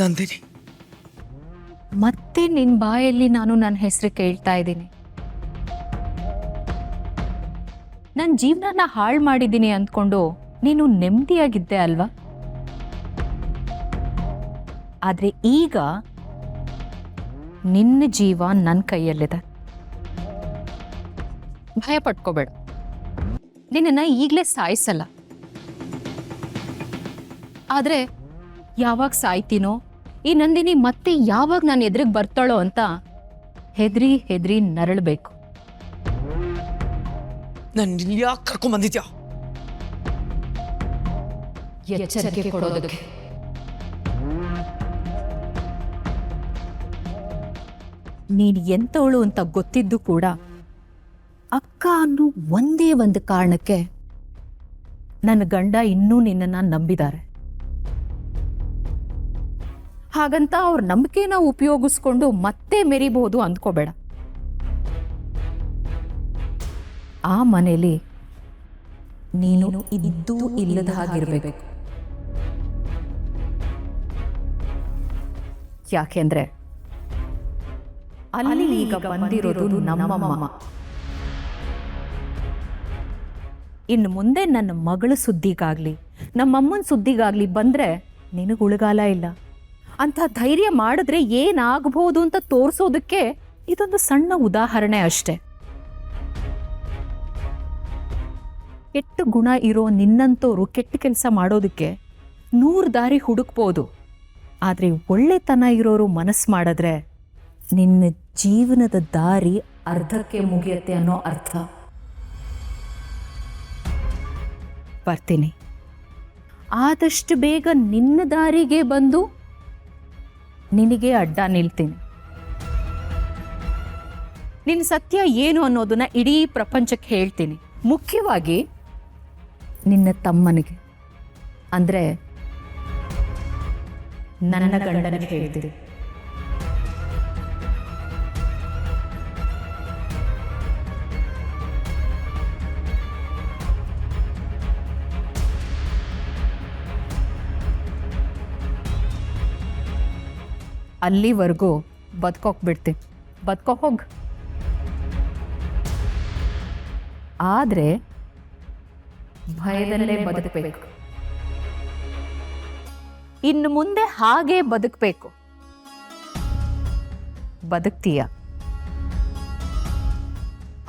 ನಂದಿನಿ, ಮತ್ತೆ ನಿನ್ನ ಬಾಯಲ್ಲಿ ನಾನು ನನ್ನ ಹೆಸರು ಕೇಳ್ತಾ ಇದ್ದೀನಿ. ನನ್ನ ಜೀವನನ ಹಾಳು ಮಾಡಿದ್ದೀನಿ ಅಂದ್ಕೊಂಡು ನೀನು ನೆಮ್ಮದಿಯಾಗಿದ್ದೆ ಅಲ್ವಾ? ಆದರೆ ಈಗ ನಿನ್ನ ಜೀವ ನನ್ನ ಕೈಯಲ್ಲಿದೆ. ಭಯ ಪಟ್ಕೋಬೇಡ, ನಿನ್ನನ್ನು ಈಗಲೇ ಸಾಯಿಸಲ್ಲ. ಆದರೆ ಯಾವಾಗ ಸಾಯ್ತೀನೋ, ಈ ನಂದಿನಿ ಮತ್ತೆ ಯಾವಾಗ ನಾನು ಎದುರಿಗೆ ಬರ್ತಾಳೋ ಅಂತ ಹೆದ್ರಿ ಹೆದ್ರಿ ನರಳಬೇಕು. ನನ್ನ ಯಾಕೆ ಕರ್ಕೊಂಡ್ ಬಂದಿದ್ಯಾ? ಎಚ್ಚರಿಕೆ ಕೊಡೋದಕ್ಕೆ. ನೀನು ಎಂತವಳು ಅಂತ ಗೊತ್ತಿದ್ದು ಕೂಡ ಅಕ್ಕ ಅನ್ನೋ ಒಂದೇ ಒಂದು ಕಾರಣಕ್ಕೆ ನನ್ನ ಗಂಡ ಇನ್ನೂ ನಿನ್ನನ್ನು ನಂಬಿದ್ದಾರೆ. ಹಾಗಂತ ಅವ್ರ ನಂಬಿಕೆನ ಉಪಯೋಗಿಸ್ಕೊಂಡು ಮತ್ತೆ ಮೆರಿಬಹುದು ಅಂದ್ಕೋಬೇಡ. ಆ ಮನೇಲಿ ನೀನು ಇದ್ದೂ ಇಲ್ಲದ ಹಾಗಿರ್ಬೇಕು. ಯಾಕೆಂದ್ರೆ ಅಲ್ಲಿ ಈಗ ಬಂದಿರೋದು ನಮ್ಮಮ್ಮ. ಇನ್ನು ಮುಂದೆ ನನ್ನ ಮಗಳ ಸುದ್ದಿಗಾಗ್ಲಿ ನಮ್ಮಮ್ಮನ ಸುದ್ದಿಗಾಗ್ಲಿ ಬಂದ್ರೆ ನಿನಗೆ ಉಳಿಗಾಲ ಇಲ್ಲ. ಅಂಥ ಧೈರ್ಯ ಮಾಡಿದ್ರೆ ಏನಾಗಬಹುದು ಅಂತ ತೋರಿಸೋದಕ್ಕೆ ಇದೊಂದು ಸಣ್ಣ ಉದಾಹರಣೆ ಅಷ್ಟೆ. ಕೆಟ್ಟ ಗುಣ ಇರೋ ನಿನ್ನಂತೋರು ಕೆಟ್ಟ ಕೆಲಸ ಮಾಡೋದಕ್ಕೆ 100 ದಾರಿ ಹುಡುಕ್ಬೋದು. ಆದರೆ ಒಳ್ಳೆತನ ಇರೋರು ಮನಸ್ಸು ಮಾಡಿದ್ರೆ ನಿನ್ನ ಜೀವನದ ದಾರಿ ಅರ್ಧಕ್ಕೆ ಮುಗಿಯತ್ತೆ ಅನ್ನೋ ಅರ್ಥ. ಬರ್ತೀನಿ, ಆದಷ್ಟು ಬೇಗ ನಿನ್ನ ದಾರಿಗೆ ಬಂದು ನಿನಗೆ ಅಡ್ಡ ನಿಲ್ತೀನಿ. ನಿನ್ನ ಸತ್ಯ ಏನು ಅನ್ನೋದನ್ನ ಇಡೀ ಪ್ರಪಂಚಕ್ಕೆ ಹೇಳ್ತೀನಿ. ಮುಖ್ಯವಾಗಿ ನಿನ್ನ ತಮ್ಮನಿಗೆ, ಅಂದರೆ ನನ್ನ ಗಂಡನಿಗೆ ಹೇಳ್ತೀನಿ. ಅಲ್ಲಿವರೆಗೂ ಬದುಕೋಕ್ ಬಿಡ್ತೀನಿ. ಬದುಕೋ ಹೋಗ್. ಆದರೆ ಭಯದಲ್ಲೇ ಬದುಕಬೇಕು. ಇನ್ನು ಮುಂದೆ ಹಾಗೇ ಬದುಕಬೇಕು. ಬದುಕ್ತೀಯ?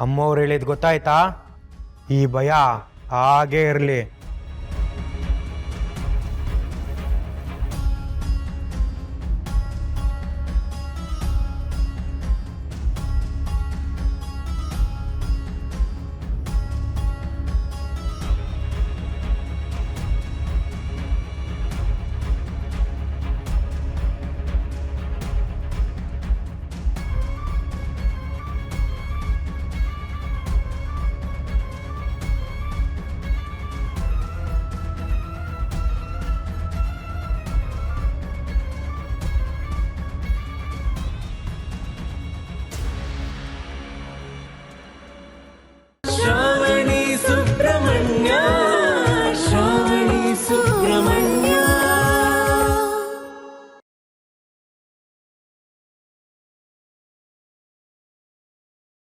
ಅಮ್ಮವ್ರು ಹೇಳಿದ್ ಗೊತ್ತಾಯ್ತಾ? ಈ ಭಯ ಹಾಗೇ ಇರಲಿ.